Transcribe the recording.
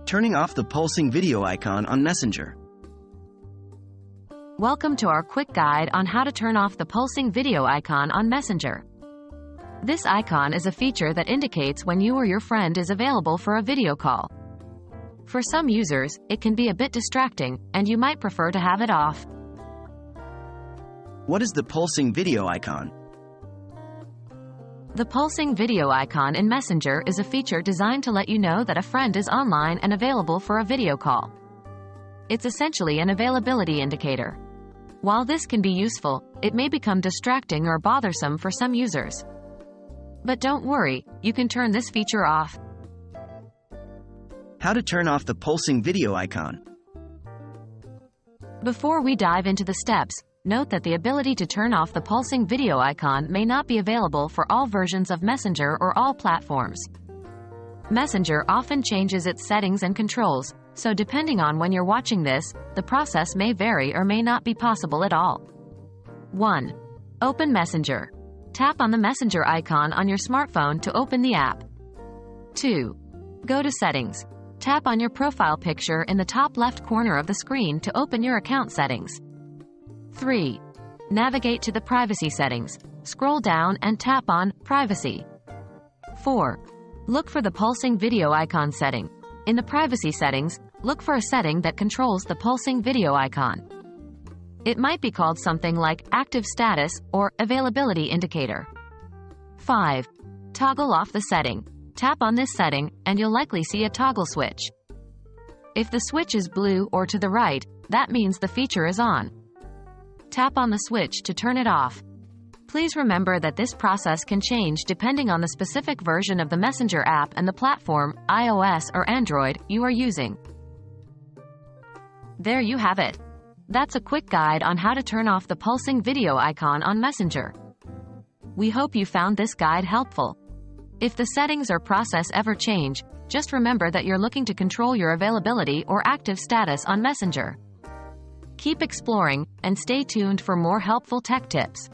Turning off the pulsing video icon on Messenger. Welcome to our quick guide on how to turn off the pulsing video icon on Messenger. This icon is a feature that indicates when you or your friend is available for a video call. For some users, it can be a bit distracting, and you might prefer to have it off. What is the pulsing video icon? The pulsing video icon in Messenger is a feature designed to let you know that a friend is online and available for a video call. It's essentially an availability indicator. While this can be useful, it may become distracting or bothersome for some users. But don't worry, you can turn this feature off. How to turn off the pulsing video icon. Before we dive into the steps, note that the ability to turn off the pulsing video icon may not be available for all versions of Messenger or all platforms. Messenger often changes its settings and controls, so depending on when you're watching this, the process may vary or may not be possible at all. 1. Open Messenger. Tap on the Messenger icon on your smartphone to open the app. 2. Go to Settings. Tap on your profile picture in the top left corner of the screen to open your account settings. 3. Navigate to the Privacy settings. Scroll down and tap on Privacy. 4. Look for the pulsing video icon setting. In the Privacy settings, look for a setting that controls the pulsing video icon. It might be called something like Active Status or Availability Indicator. 5. Toggle off the setting. Tap on this setting, and you'll likely see a toggle switch. If the switch is blue or to the right, that means the feature is on. Tap on the switch to turn it off. Please remember that this process can change depending on the specific version of the Messenger app and the platform, iOS or Android, you are using. There you have it. That's a quick guide on how to turn off the pulsing video icon on Messenger. We hope you found this guide helpful. If the settings or process ever change, just remember that you're looking to control your availability or active status on Messenger. Keep exploring, and stay tuned for more helpful tech tips.